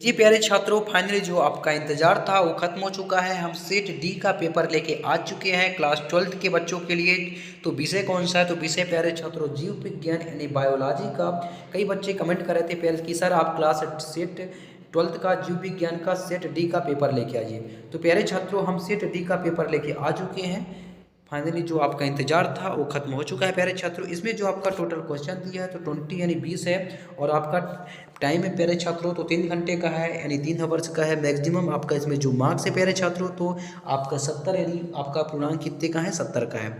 जी प्यारे छात्रों, फाइनली जो आपका इंतजार था वो खत्म हो चुका है। हम सेट डी का पेपर लेके आ चुके हैं क्लास 12th के बच्चों के लिए। तो विषय कौन सा है? तो विषय प्यारे छात्रों जीव विज्ञान यानी बायोलॉजी का। कई बच्चे कमेंट कर रहे थे प्यारे कि सर आप क्लास सेट 12th का जीव विज्ञान का सेट डी का पेपर लेके आइए। तो प्यारे छात्रों हम सेट डी का पेपर लेके आ चुके हैं। फाइनली जो आपका इंतजार था वो खत्म हो चुका है प्यारे छात्रों। इसमें जो आपका टोटल क्वेश्चन दिया है तो 20 यानी 20 है। और आपका टाइम है प्यारे छात्रों तो 3 घंटे का है यानी 3 आवर्स का है। मैक्सिमम आपका इसमें जो मार्क्स है प्यारे छात्रों तो आपका 70 यानी आपका पूर्णांक कितने का है? 70 का है।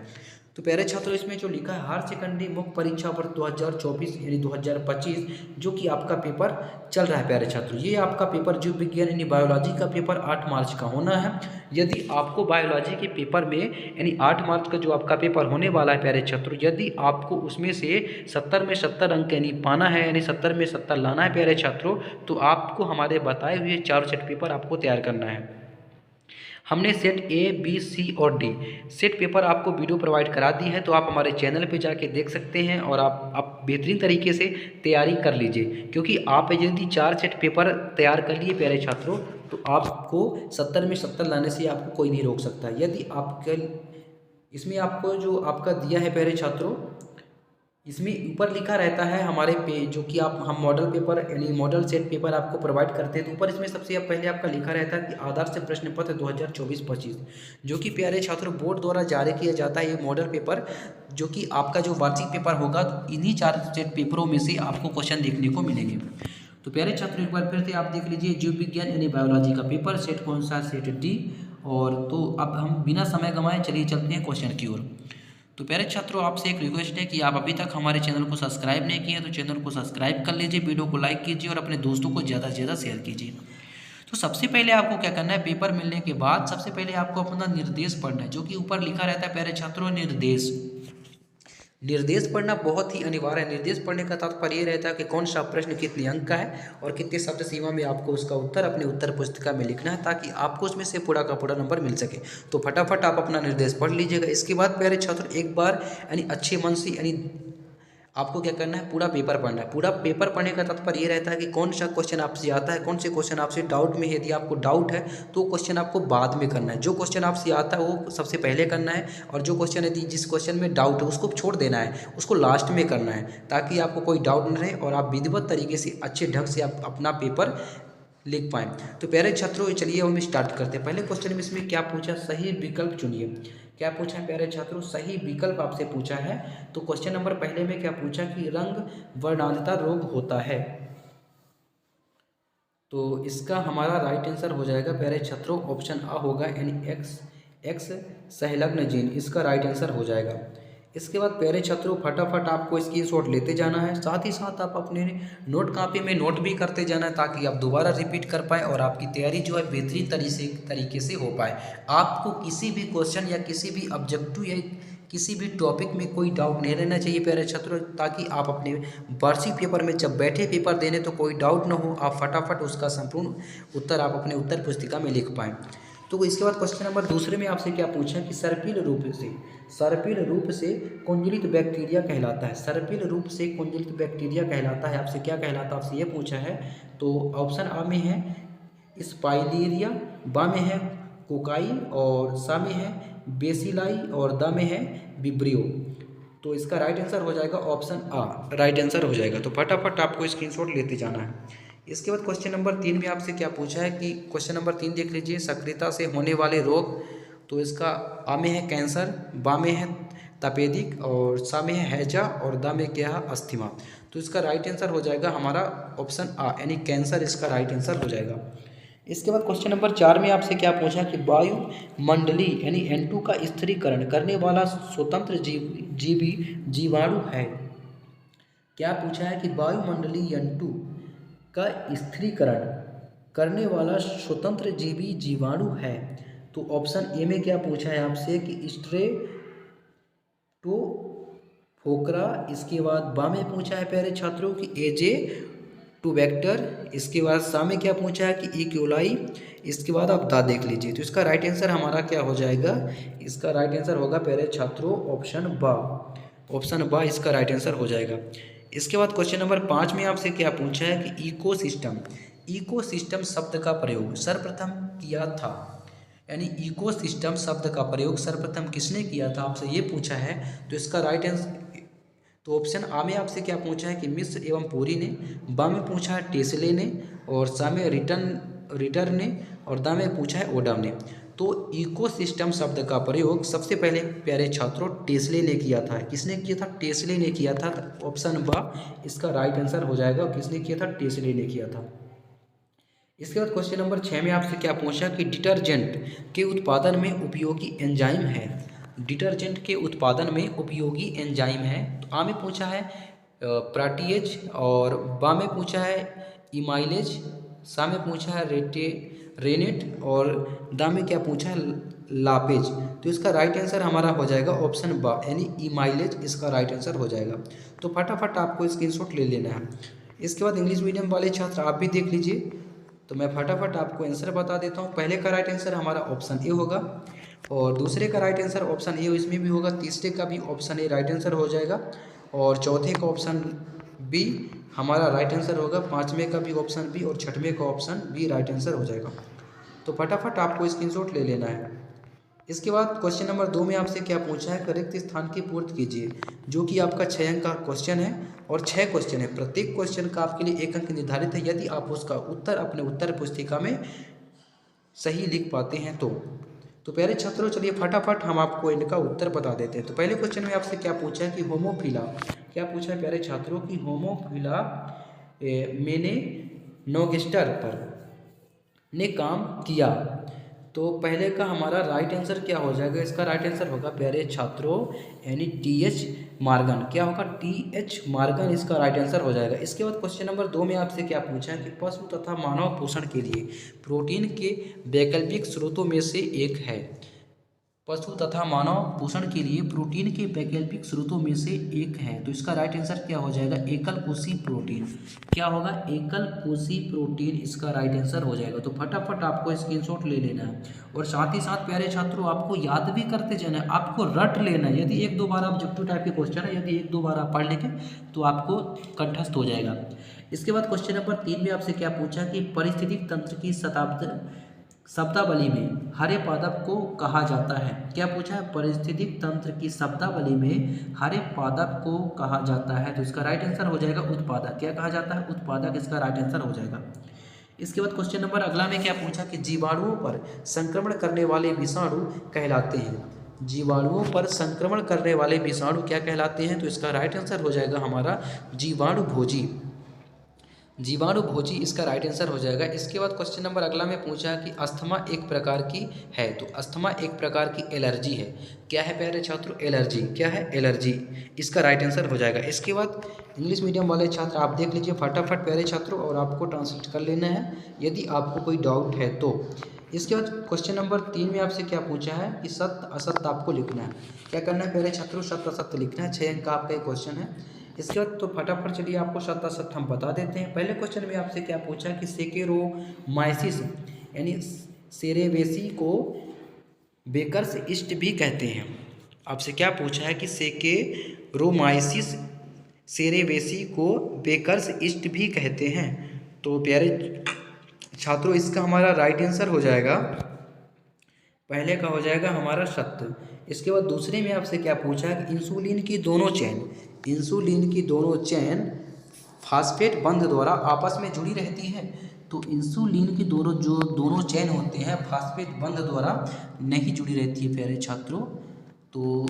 तो प्यारे छात्रों इसमें जो लिखा है हायर सेकेंडरी मुख्य परीक्षा वर्ष 2024 यानी 2025 जो कि आपका पेपर चल रहा है प्यारे छात्रों। ये आपका पेपर जीव विज्ञान यानी बायोलॉजी का पेपर 8 मार्च का होना है। यदि आपको बायोलॉजी के पेपर में यानी 8 मार्च का जो आपका पेपर होने वाला है प्यारे छात्रों, यदि आपको उसमें से 70 में 70 अंक यानी पाना है यानी 70 में 70 लाना है प्यारे छात्रों, तो आपको हमारे बताए हुए 4 सेट पेपर आपको तैयार करना है। हमने सेट ए बी सी और डी सेट पेपर आपको वीडियो प्रोवाइड करा दी है, तो आप हमारे चैनल पे जाके देख सकते हैं और आप बेहतरीन तरीके से तैयारी कर लीजिए। क्योंकि आप यदि 4 सेट पेपर तैयार कर लिए प्यारे छात्रों तो आपको 70 में 70 लाने से आपको कोई नहीं रोक सकता। यदि आपके इसमें आपको जो आपका दिया है प्यारे छात्रों, इसमें ऊपर लिखा रहता है हमारे पे जो कि हम मॉडल पेपर यानी मॉडल सेट पेपर आपको प्रोवाइड करते हैं। तो ऊपर इसमें सबसे पहले आपका लिखा रहता है कि आदर्श प्रश्न पत्र 2024-25 जो कि प्यारे छात्रों बोर्ड द्वारा जारी किया जाता है। ये मॉडल पेपर जो कि आपका जो वार्षिक पेपर होगा तो इन्हीं 4 सेट पेपरों में से आपको क्वेश्चन देखने को मिलेंगे। तो प्यारे छात्रों एक बार फिर से आप देख लीजिए जीव विज्ञान यानी बायोलॉजी का पेपर सेट कौन सा? Set D. और तो अब हम बिना समय गंवाए चलिए चलते हैं क्वेश्चन की ओर। तो प्यारे छात्रों आपसे एक रिक्वेस्ट है कि आप अभी तक हमारे चैनल को सब्सक्राइब नहीं किए तो चैनल को सब्सक्राइब कर लीजिए, वीडियो को लाइक कीजिए और अपने दोस्तों को ज़्यादा से ज़्यादा शेयर कीजिए। तो सबसे पहले आपको क्या करना है, पेपर मिलने के बाद सबसे पहले आपको अपना निर्देश पढ़ना है जो कि ऊपर लिखा रहता है प्यारे छात्रों निर्देश। निर्देश पढ़ना बहुत ही अनिवार्य है। निर्देश पढ़ने का तात्पर्य ये रहता है कि कौन सा प्रश्न कितने अंक का है और कितने शब्द सीमा में आपको उसका उत्तर अपने उत्तर पुस्तिका में लिखना है ताकि आपको उसमें से पूरा का पूरा नंबर मिल सके। तो फटाफट आप अपना निर्देश पढ़ लीजिएगा। इसके बाद प्यारे छात्र एक बार यानी अच्छे मन से यानी आपको क्या करना है, पूरा पेपर पढ़ना है। पूरा पेपर पढ़ने का तात्पर्य ये रहता है कि कौन सा क्वेश्चन आपसे आता है, कौन से क्वेश्चन आपसे डाउट में है। यदि आपको डाउट है तो क्वेश्चन आपको बाद में करना है। जो क्वेश्चन आपसे आता है वो सबसे पहले करना है और जो क्वेश्चन यदि जिस क्वेश्चन में डाउट है उसको छोड़ देना है, उसको लास्ट में करना है ताकि आपको कोई डाउट न रहे और आप विधिवत तरीके से अच्छे ढंग से आप अपना पेपर लिख पाएँ। तो प्यारे छात्रों चलिए हम स्टार्ट करते हैं। पहले क्वेश्चन में इसमें क्या पूछा? सही विकल्प चुनिए। क्या पूछा है प्यारे छात्रों? सही विकल्प आपसे पूछा है। तो क्वेश्चन नंबर पहले में क्या पूछा कि रंग वर्णांधता रोग होता है। तो इसका हमारा राइट आंसर हो जाएगा प्यारे छात्रों ऑप्शन आ होगा यानी एक्स सहलग्न जीन इसका राइट आंसर हो जाएगा। इसके बाद प्यारे छात्रों फटाफट आपको स्क्रीनशॉट लेते जाना है, साथ ही साथ आप अपने नोट कॉपी में नोट भी करते जाना है ताकि आप दोबारा रिपीट कर पाएँ और आपकी तैयारी जो है बेहतरीन तरीके से हो पाए। आपको किसी भी क्वेश्चन या किसी भी ऑब्जेक्टिव या किसी भी टॉपिक में कोई डाउट नहीं रहना चाहिए प्यारे छात्रों, ताकि आप अपने वार्षिक पेपर में जब बैठे पेपर देने तो कोई डाउट ना हो, आप फटाफट उसका संपूर्ण उत्तर आप अपने उत्तर पुस्तिका में लिख पाएँ। तो इसके बाद क्वेश्चन नंबर दूसरे में आपसे क्या पूछा कि सर्पिल रूप से कुंडलित बैक्टीरिया कहलाता है। सर्पिल रूप से कुंडलित बैक्टीरिया कहलाता है। आपसे क्या कहलाता है, आपसे ये पूछा है। तो ऑप्शन आ में है स्पाइलेरिया, बा में है कोकाई और सा में है बेसिलाई और द में है विब्रियो। तो इसका राइट आंसर हो जाएगा ऑप्शन आ, राइट आंसर हो जाएगा। तो फटाफट आपको स्क्रीनशॉट लेते जाना है। इसके बाद क्वेश्चन नंबर 3 में आपसे क्या पूछा है कि क्वेश्चन नंबर 3 देख लीजिए, सक्रियता से होने वाले रोग। तो इसका आ में है कैंसर, बा में है तपेदिक और सा में है हैजा और दा में क्या है अस्थमा। तो इसका राइट आंसर हो जाएगा हमारा ऑप्शन आ यानी कैंसर इसका राइट आंसर हो जाएगा। इसके बाद क्वेश्चन नंबर 4 में आपसे क्या पूछा कि वायुमंडली यानी N2 का स्थिरीकरण करने वाला स्वतंत्र जीवाणु है। क्या पूछा है कि वायुमंडली N2 का स्थिरीकरण करने वाला स्वतंत्र जीवाणु है। तो ऑप्शन ए में क्या पूछा है आपसे कि स्ट्रेप्टोफोकरा। इसके बाद बा में पूछा है प्यारे छात्रों की एजे टू वेक्टर। इसके बाद सा में क्या पूछा है कि इक्योलाई। इसके बाद आप दा देख लीजिए। तो इसका राइट आंसर हमारा क्या हो जाएगा, इसका राइट आंसर होगा प्यारे छात्रों ऑप्शन बा इसका राइट आंसर हो जाएगा। इसके बाद क्वेश्चन नंबर 5 में आपसे क्या पूछा है कि इकोसिस्टम शब्द का प्रयोग सर्वप्रथम किया था, यानी इकोसिस्टम शब्द का प्रयोग सर्वप्रथम किसने किया था, आपसे ये पूछा है। तो इसका राइट आंसर, तो ऑप्शन आ में आपसे क्या पूछा है कि मिस्र एवं पुरी ने, बा में पूछा है टेस्ले ने, और सा में रिटर ने, और दा में पूछा है ओडम ने। तो इकोसिस्टम शब्द का प्रयोग सबसे पहले प्यारे छात्रों टेस्ले ने किया था। किसने किया था? टेस्ले ने किया था। तो ऑप्शन बा इसका राइट आंसर हो जाएगा। किसने किया था? टेस्ले ने किया था। इसके बाद क्वेश्चन नंबर 6 में आपसे क्या पूछा कि डिटर्जेंट के उत्पादन में उपयोगी एंजाइम है। डिटर्जेंट के उत्पादन में उपयोगी एंजाइम है। तो आ में पूछा है प्रोटीएज, और बा में पूछा है इमाइलेज, सा में पूछा है रेनेट, और दा में क्या पूछा है? लापेज। तो इसका राइट आंसर हमारा हो जाएगा ऑप्शन बा, यानी इमाइलेज इसका राइट आंसर हो जाएगा। तो फटाफट आपको स्क्रीनशॉट ले लेना है। इसके बाद इंग्लिश मीडियम वाले छात्र आप भी देख लीजिए। तो मैं फटाफट आपको आंसर बता देता हूँ। पहले का राइट आंसर हमारा ऑप्शन ए होगा, और दूसरे का राइट आंसर ऑप्शन ए इसमें भी होगा, तीसरे का भी ऑप्शन ए राइट आंसर हो जाएगा, और चौथे का ऑप्शन बी हमारा राइट आंसर होगा, पाँचवें का भी ऑप्शन बी, और छठवें का ऑप्शन बी राइट आंसर हो जाएगा। तो फटाफट आपको स्क्रीनशॉट ले लेना है। इसके बाद क्वेश्चन नंबर 2 में आपसे क्या पूछा है? रिक्त स्थान की पूर्ति कीजिए, जो कि आपका 6 अंक का क्वेश्चन है, और 6 क्वेश्चन है। प्रत्येक क्वेश्चन का आपके लिए 1 अंक निर्धारित है यदि आप उसका उत्तर अपने उत्तर पुस्तिका में सही लिख पाते हैं तो प्यारे छात्रों चलिए फटाफट हम आपको इनका उत्तर बता देते हैं। तो पहले क्वेश्चन में आपसे क्या पूछा है कि होमोफिला, क्या पूछा है प्यारे छात्रों की होमोफिला मैंने नोगेस्टर पर ने काम किया। तो पहले का हमारा राइट आंसर क्या हो जाएगा? इसका राइट आंसर होगा प्यारे छात्रों यानी टीएच मार्गन। क्या होगा? टीएच मार्गन इसका राइट आंसर हो जाएगा। इसके बाद क्वेश्चन नंबर 2 में आपसे क्या पूछा है कि पशु तथा मानव पोषण के लिए प्रोटीन के वैकल्पिक स्रोतों में से एक है। पशु तथा मानव पोषण के लिए प्रोटीन के वैकल्पिक स्रोतों में से एक है। तो इसका राइट आंसर क्या हो जाएगा? एकल कोषीय प्रोटीन। क्या होगा? एकल कोषीय प्रोटीन इसका राइट आंसर हो जाएगा। तो फटाफट आपको स्क्रीनशॉट ले लेना है, और साथ ही साथ प्यारे छात्रों आपको याद भी करते जाना है, आपको रट लेना है। यदि 1-2 बार ऑब्जेक्टिव टाइप के क्वेश्चन है, यदि 1-2 बार आप पढ़ लेंगे तो आपको कंठस्थ हो जाएगा। इसके बाद क्वेश्चन नंबर 3 में आपसे क्या पूछा कि पारिस्थितिक तंत्र की शब्दावली में हरे पादप को कहा जाता है। क्या पूछा है? पारिस्थितिक तंत्र की शब्दावली में हरे पादप को कहा जाता है। तो इसका राइट आंसर हो जाएगा उत्पादक। क्या कहा जाता है? उत्पादक इसका राइट आंसर हो जाएगा। इसके बाद क्वेश्चन नंबर अगला में क्या पूछा कि जीवाणुओं पर संक्रमण करने वाले विषाणु कहलाते हैं। जीवाणुओं पर संक्रमण करने वाले विषाणु क्या कहलाते हैं? तो इसका राइट आंसर हो जाएगा हमारा जीवाणु भोजी। जीवाणु भोजी इसका राइट आंसर हो जाएगा। इसके बाद क्वेश्चन नंबर अगला में पूछा कि अस्थमा एक प्रकार की है। तो अस्थमा एक प्रकार की एलर्जी है। क्या है प्यारे छात्रों? एलर्जी। क्या है? एलर्जी इसका राइट आंसर हो जाएगा। इसके बाद इंग्लिश मीडियम वाले छात्र आप देख लीजिए फटाफट प्यारे छात्रों, और आपको ट्रांसलेट कर लेना है यदि आपको कोई डाउट है तो। इसके बाद क्वेश्चन नंबर 3 में आपसे क्या पूछा है कि सत्य असत्य आपको लिखना है। क्या करना है प्यारे छात्रों? सत्य असत्य लिखना है। 6 अंक का आपका क्वेश्चन है। इसके बाद तो फटाफट चलिए आपको सत्य असत्य हम बता देते हैं। पहले क्वेश्चन में आपसे क्या पूछा कि सेकेरोमाइसिस यानी सेरेवेसी को बेकर्स ईस्ट भी कहते हैं। आपसे क्या पूछा है कि सेकेरोमाइसिस सेरेवेसी को बेकर्स ईस्ट भी कहते हैं। तो प्यारे छात्रों इसका हमारा राइट आंसर हो जाएगा, पहले का हो जाएगा हमारा सत्य। इसके बाद दूसरे में आपसे क्या पूछा है कि इंसुलिन की दोनों चेन फास्फेट बंध द्वारा आपस में जुड़ी रहती है। तो इंसुलिन की दोनों चेन होते हैं फास्फेट बंध द्वारा नहीं जुड़ी रहती है प्यारे छात्रों। तो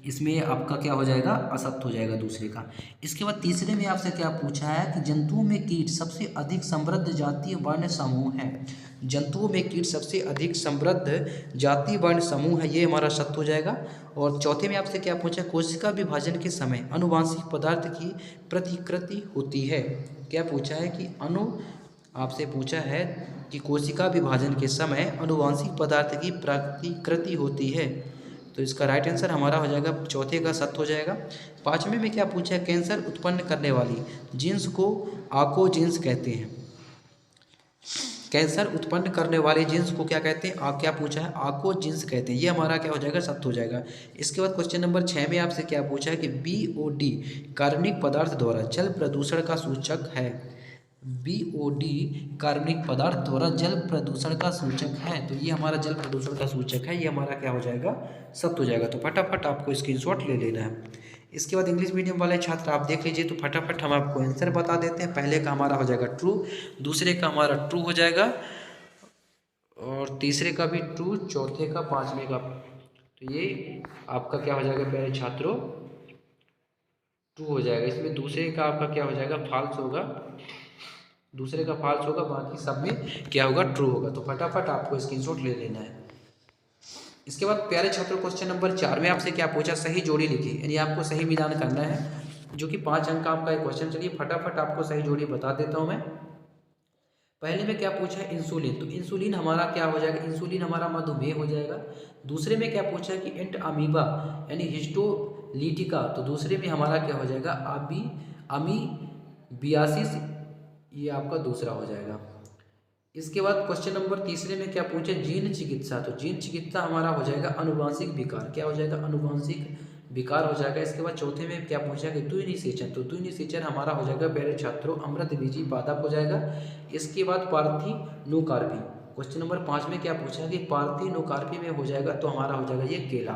इसमें आपका क्या हो जाएगा? असत्य हो जाएगा दूसरे का। इसके बाद तीसरे में आपसे क्या पूछा है कि जंतुओं में कीट सबसे अधिक समृद्ध जातीय वर्ण समूह है। जंतुओं में कीट सबसे अधिक समृद्ध जातीय वर्ण समूह है, ये हमारा सत्य हो जाएगा। और चौथे में आपसे क्या पूछा? कोशिका विभाजन के समय अनुवांशिक पदार्थ की प्रतिकृति होती है। क्या पूछा है कि आपसे पूछा है कि कोशिका विभाजन के समय अनुवांशिक पदार्थ की प्रतिकृति होती है। तो इसका राइट आंसर हमारा हो जाएगा, चौथे का सत्य हो जाएगा। पाँचवें में क्या पूछा है? कैंसर उत्पन्न करने वाली जीन्स को आकोजीन्स कहते हैं। कैंसर उत्पन्न करने वाले जीन्स को क्या कहते हैं? क्या पूछा है? आकोजीन्स कहते हैं। ये हमारा क्या हो जाएगा? सत्य हो जाएगा। इसके बाद क्वेश्चन नंबर 6 में आपसे क्या पूछा है कि BOD कार्बनिक पदार्थ द्वारा जल प्रदूषण का सूचक है। BOD कार्बनिक पदार्थ द्वारा जल प्रदूषण का सूचक है। तो ये हमारा जल प्रदूषण का सूचक है, ये हमारा क्या हो जाएगा, सत्य हो जाएगा। तो फटाफट आपको स्क्रीनशॉट ले लेना है। इसके बाद इंग्लिश मीडियम वाले छात्र आप देख लीजिए, तो फटाफट हम आपको आंसर बता देते हैं। पहले का हमारा हो जाएगा ट्रू, दूसरे का हमारा ट्रू हो जाएगा, और तीसरे का भी ट्रू, चौथे का, पाँचवें का। तो ये आपका क्या हो जाएगा प्यारे छात्रों, ट्रू हो जाएगा। इसमें दूसरे का आपका क्या हो जाएगा, फॉल्स होगा, दूसरे का फॉल्स होगा, बाकी सब में क्या होगा, ट्रू होगा। तो फटाफट आपको स्क्रीनशॉट ले लेना है। इसके बाद प्यारे छात्रों क्वेश्चन नंबर 4 में आपसे क्या पूछा, सही जोड़ी लिखी, यानी आपको सही मिलान करना है, जो कि 5 अंक का आपका एक क्वेश्चन। चलिए फटाफट आपको सही जोड़ी बता देता हूँ मैं। पहले में क्या पूछा है, इंसुलिन, तो इंसुलिन हमारा क्या हो जाएगा, इंसुलिन हमारा मधुमेह हो जाएगा। दूसरे में क्या पूछा है कि एंट अमीबा यानी हिस्टोलिटिका, तो दूसरे में हमारा क्या हो जाएगा, अमीबियासिस, ये आपका दूसरा हो जाएगा। इसके बाद क्वेश्चन नंबर तीसरे में क्या पूछे, जीन चिकित्सा, तो जीन चिकित्सा हमारा हो जाएगा अनुवांशिक विकार, क्या हो जाएगा, अनुवांशिक विकार हो जाएगा। इसके बाद चौथे में क्या पूछा कि द्विनिषेचन, तो द्विनिषेचन हमारा हो जाएगा प्यारे छात्रों अमृत बीजी पादप हो जाएगा। इसके बाद पार्थिनोकार्पी, क्वेश्चन नंबर 5 में क्या पूछा कि पार्थिनोकार्पी में हो जाएगा, तो हमारा हो जाएगा ये केला,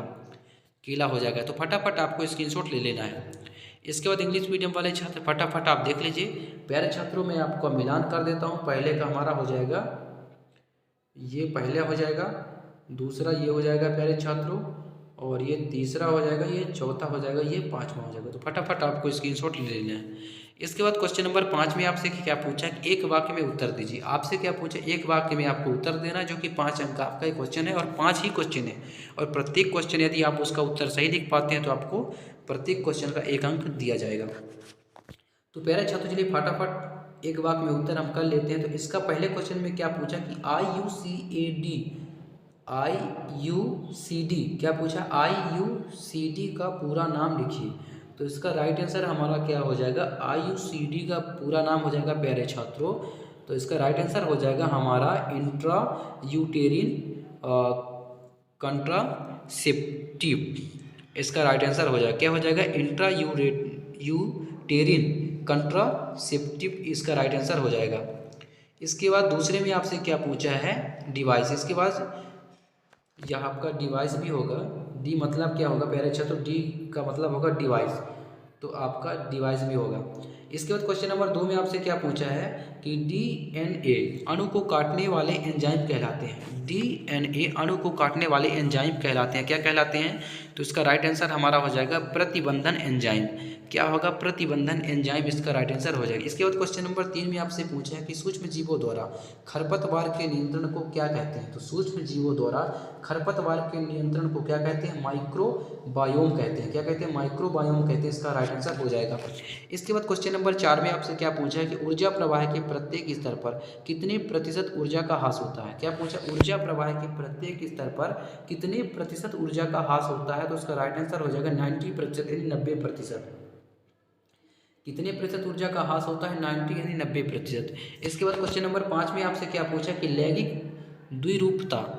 केला हो जाएगा। तो फटाफट आपको स्क्रीनशॉट ले लेना है। इसके बाद इंग्लिश मीडियम वाले छात्र फटाफट आप देख लीजिए। प्यारे छात्रों में आपको मिलान कर देता हूँ। पहले का हमारा हो जाएगा, ये पहले हो जाएगा, दूसरा ये हो जाएगा प्यारे छात्रों, और ये तीसरा हो जाएगा, ये चौथा हो जाएगा, ये पांचवा हो जाएगा। तो फटाफट आपको स्क्रीनशॉट ले लेना है। इसके बाद क्वेश्चन नंबर 5 में आपसे क्या पूछा कि एक वाक्य में उत्तर दीजिए। आपसे क्या पूछा, एक वाक्य में आपको उत्तर देना, जो कि 5 अंक का आपका एक क्वेश्चन है, और 5 ही क्वेश्चन है, और प्रत्येक क्वेश्चन यदि आप उसका उत्तर सही लिख पाते हैं तो आपको प्रत्येक क्वेश्चन का 1 अंक दिया जाएगा। तो प्यारे छात्रों चलिए फटाफट एक वाक्य में उत्तर हम कर लेते हैं। तो इसका पहले क्वेश्चन में क्या पूछा कि IUCD क्या पूछा, IUCD का पूरा नाम लिखिए। तो इसका राइट आंसर हमारा क्या हो जाएगा, IUCD का पूरा नाम हो जाएगा प्यारे छात्रों, तो इसका राइट आंसर हो जाएगा हमारा इंट्रा यूटेरिन कंट्रासेप्टिव। इसका राइट आंसर हो जाएगा, क्या हो जाएगा, इंट्रा यूटेरिन कंट्रासेप्टिव, इसका राइट आंसर हो जाएगा। इसके बाद दूसरे में आपसे क्या पूछा है, डिवाइस। इसके बाद यह आपका डिवाइस भी होगा, डी मतलब क्या होगा प्यारे छात्रों, डी का मतलब होगा डिवाइस, तो आपका डिवाइस भी होगा। इसके बाद क्वेश्चन नंबर 2 में आपसे क्या पूछा है कि DNA अणु को काटने वाले एंजाइम कहलाते हैं। DNA अणु को काटने वाले एंजाइम कहलाते हैं, क्या कहलाते हैं, तो इसका राइट आंसर हमारा हो जाएगा प्रतिबंधन एंजाइम, क्या होगा, प्रतिबंधन एंजाइम, इसका राइट आंसर हो जाएगा। इसके बाद क्वेश्चन नंबर 3 में आपसे पूछा है कि सूक्ष्म जीवों द्वारा खरपतवार के नियंत्रण को क्या कहते हैं। तो सूक्ष्म जीवों द्वारा खरपतवार के नियंत्रण को क्या कहते हैं, माइक्रोबायोम कहते हैं, क्या कहते हैं, माइक्रोबायोम कहते हैं, इसका राइट आंसर हो जाएगा। इसके बाद क्वेश्चन नंबर 4 में आपसे क्या पूछा है कि ऊर्जा प्रवाह के प्रत्येक स्तर पर कितने प्रतिशत ऊर्जा का ह्रास होता है। क्या पूछा, ऊर्जा प्रवाह के प्रत्येक स्तर पर कितने प्रतिशत ऊर्जा का ह्रास होता है, तो उसका राइट आंसर हो जाएगा 90% यानी 90%। कितने प्रतिशत ऊर्जा का ह्रास होता है, 90 यानी 90%। इसके बाद क्वेश्चन नंबर 5 में आपसे क्या पूछा कि लैंगिक द्विरूपता,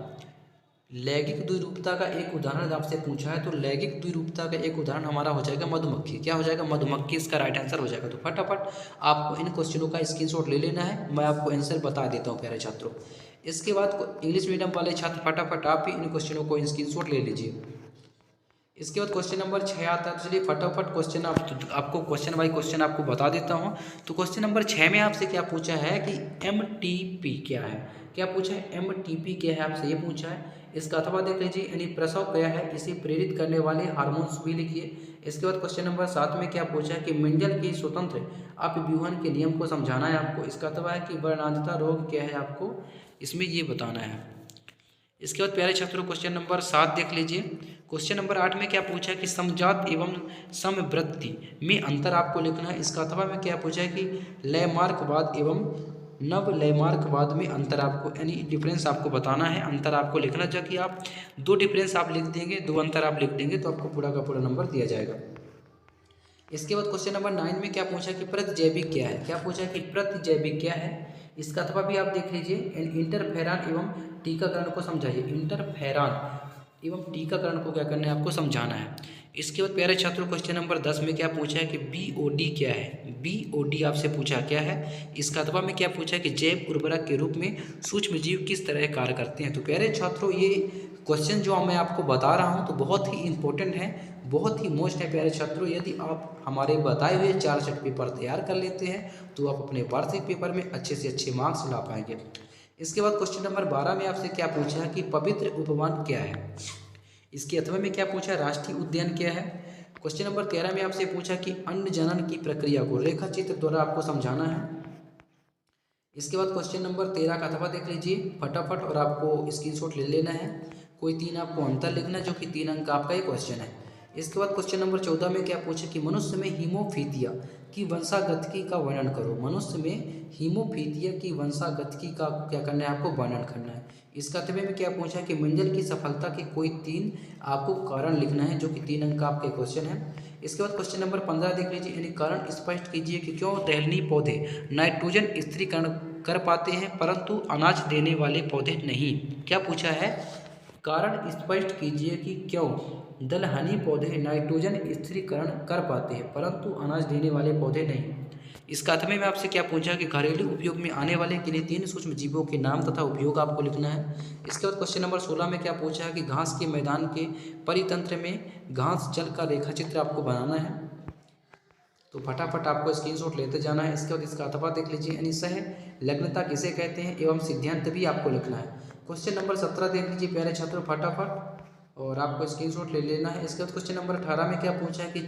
लैंगिक द्विरूपता का एक उदाहरण आपसे पूछा है। तो लैंगिक द्विरूपता का एक उदाहरण हमारा हो जाएगा मधुमक्खी, क्या हो जाएगा, मधुमक्खी, इसका राइट आंसर हो जाएगा। तो फटाफट आपको इन क्वेश्चनों का स्क्रीनशॉट ले लेना है, मैं आपको आंसर बता देता हूँ प्यारे छात्रों। इसके बाद इंग्लिश मीडियम वाले छात्र फटाफट आप भी इन क्वेश्चनों को स्क्रीनशॉट ले लीजिए। इसके बाद क्वेश्चन नंबर 6 आता है, तो चलिए फटाफट क्वेश्चन आपको क्वेश्चन बाय क्वेश्चन आपको बता देता हूँ। तो क्वेश्चन नंबर 6 में आपसे क्या पूछा है कि MTP क्या है, क्या पूछा है, MTP क्या है, आपसे ये पूछा है। इसका अथवा देख लीजिए, यानी प्रसव क्या है, इसे प्रेरित करने वाले हार्मोन्स भी लिखिए। इसके बाद क्वेश्चन नंबर 7 में क्या पूछा है कि मेंडल के स्वतंत्र अपव्यूहन के नियम को समझाना है आपको। इसका अथवा है कि वर्णांधता रोग क्या है, आपको इसमें ये बताना है। इसके बाद प्यारे छात्रों क्वेश्चन नंबर 7 देख लीजिए। क्वेश्चन नंबर 8 में क्या पूछा है कि समजात एवं समवृद्धि में अंतर आपको लिखना है। इसका अथवा में क्या पूछा है कि लयमार्कवाद एवं नव लयमार्कवाद में अंतर आपको, यानी डिफरेंस आपको बताना है, अंतर आपको लिखना, जो कि आप 2 डिफरेंस आप लिख देंगे, 2 अंतर आप लिख देंगे, तो आपको पूरा का पूरा नंबर दिया जाएगा। इसके बाद क्वेश्चन नंबर 9 में क्या पूछा कि प्रतिजैविक क्या है, क्या पूछा कि प्रतिजैविक क्या है। इसका अथवा भी आप देख लीजिए, इंटरफेरॉन एवं टीकाकरण को समझाइए। इंटरफेरॉन एवं टीकाकरण को क्या करना है, आपको समझाना है। इसके बाद प्यारे छात्रों क्वेश्चन नंबर 10 में क्या पूछा है कि बीओडी क्या है। बीओडी आपसे पूछा क्या है। इसका अथवा में क्या पूछा है कि जैव उर्वरक के रूप में सूक्ष्म जीव किस तरह कार्य करते हैं। तो प्यारे छात्रों ये क्वेश्चन जो मैं आपको बता रहा हूँ तो बहुत ही इंपॉर्टेंट है, बहुत ही मोस्ट है प्यारे छात्रों। यदि आप हमारे बताए हुए 4 सेट पेपर तैयार कर लेते हैं तो आप अपने वार्षिक पेपर में अच्छे से अच्छे मार्क्स ला पाएंगे। इसके बाद क्वेश्चन नंबर 12 में आपसे क्या पूछा है कि पवित्र उपवन क्या है। इसके अथवा में क्या पूछा, राष्ट्रीय उद्यान क्या है। क्वेश्चन नंबर 13 में आपसे पूछा कि अंड जनन की प्रक्रिया को रेखा चित्र द्वारा आपको समझाना है। इसके बाद क्वेश्चन नंबर 13 का अथवा देख लीजिए फटाफट और आपको स्क्रीनशॉट ले लेना है। कोई 3 आपको अंतर लिखना है जो कि 3 अंक का आपका ये क्वेश्चन है। इसके बाद क्वेश्चन नंबर 14 में क्या पूछे कि मनुष्य में हीमोफीलिया की वंशागतिकी का वर्णन करो। मनुष्य में हीमोफीलिया की वंशागतिकी का क्या करना है, आपको वर्णन करना है। इसका अथवा में क्या पूछा कि मंजल की सफलता के कोई 3 आपको कारण लिखना है जो कि 3 अंक का आपके क्वेश्चन है। इसके बाद क्वेश्चन नंबर 15 देख लीजिए, यानी कारण स्पष्ट कीजिए कि क्यों टहलनी पौधे नाइट्रोजन स्थिरीकरण कर पाते हैं परंतु अनाज देने वाले पौधे नहीं। क्या पूछा है, कारण स्पष्ट कीजिए कि क्यों दलहनी पौधे नाइट्रोजन स्थिरीकरण कर पाते हैं परंतु अनाज देने वाले पौधे नहीं। इसका अर्थ में आपसे क्या पूछा कि घरेलू उपयोग में आने वाले किन्हीं 3 सूक्ष्म जीवों के नाम तथा उपयोग आपको लिखना है। इसके बाद क्वेश्चन नंबर 16 में क्या पूछा है कि घास के मैदान के परितंत्र में घास जल का रेखा चित्र आपको बनाना है। तो फटाफट आपको स्क्रीनशॉट लेते जाना है। इसके बाद इसका अथवा देख लीजिए, यानी सह लग्नता किसे कहते हैं एवं सिद्धांत भी आपको लिखना है। क्वेश्चन नंबर 17 देख लीजिए प्यारे छात्रों फटाफट और आपको स्क्रीनशॉट ले लेना है। इसके बाद क्वेश्चन नंबर 18 में क्या पूछा है कि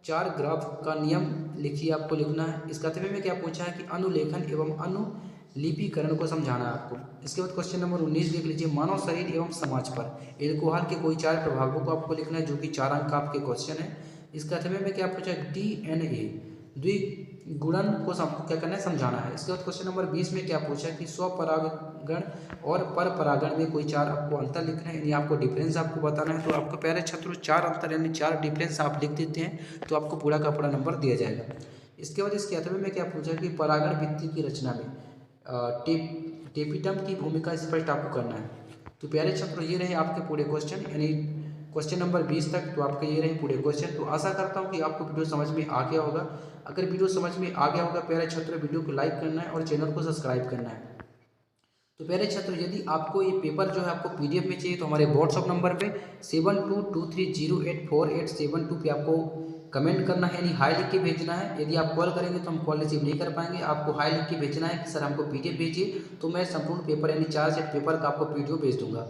चार ग्राफ का नियम लिखिए, आपको लिखना है। इसका अथवा में क्या पूछा है कि अनुलेखन एवं अनुलिपिकरण को समझाना है आपको। इसके बाद क्वेश्चन नंबर 19 देख लीजिए, मानव शरीर एवं समाज पर एल्कोहल के कोई 4 प्रभावों को आपको लिखना है जो कि 4 अंक का आपके क्वेश्चन है। इसका अथवा में क्या पूछा है, डीएनए द्विगुणन को क्या करना है, समझाना है। इसके बाद क्वेश्चन नंबर 20 में क्या पूछा है कि स्वपरागण और पर परागण में कोई 4 आपको अंतर लिखना है, यानी आपको डिफरेंस आपको बताना है। तो आपको प्यारे छात्रों 4 अंतर यानी 4 डिफरेंस आप लिख देते हैं तो आपको पूरा का पूरा नंबर दिया जाएगा। इसके बाद इसके अथवा में क्या पूछा है कि परागण भित्ति की रचना में टेपिटम की भूमिका स्पष्ट आपको करना है। तो प्यारे छात्रों ये रहे आपके पूरे क्वेश्चन, यानी क्वेश्चन नंबर 20 तक तो आपके ये रहे पूरे क्वेश्चन। तो आशा करता हूँ कि आपको वीडियो समझ में आ गया होगा। अगर वीडियो समझ में आ गया होगा प्यारे छात्रों वीडियो को लाइक करना है और चैनल को सब्सक्राइब करना है। तो प्यारे छात्रों यदि आपको ये पेपर जो है आपको पीडीएफ में चाहिए तो हमारे व्हाट्सअप नंबर पे 7223084872 पे आपको कमेंट करना है, यानी हाई लिख के भेजना है। यदि आप कॉल करेंगे तो हम कॉल रिसीव नहीं कर पाएंगे। आपको हाई लिख के भेजना है कि सर हमको पीडीएफ भेजिए, तो मैं संपूर्ण पेपर यानी 4 सेट पेपर का आपको पीडीएफ भेज दूंगा।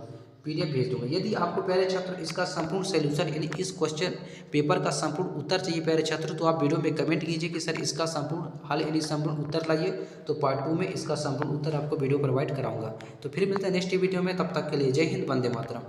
यदि आपको प्यारे छात्र इसका संपूर्ण सॉल्यूशन यानी इस क्वेश्चन पेपर का संपूर्ण उत्तर चाहिए प्यारे छात्र, तो आप वीडियो में कमेंट कीजिए कि सर इसका संपूर्ण हल यानी संपूर्ण उत्तर लाइए। तो पार्ट 2 में इसका संपूर्ण उत्तर आपको वीडियो प्रोवाइड कराऊंगा। तो फिर मिलते हैं नेक्स्ट वीडियो में, तब तक के लिए जय हिंद, वंदे मातरम।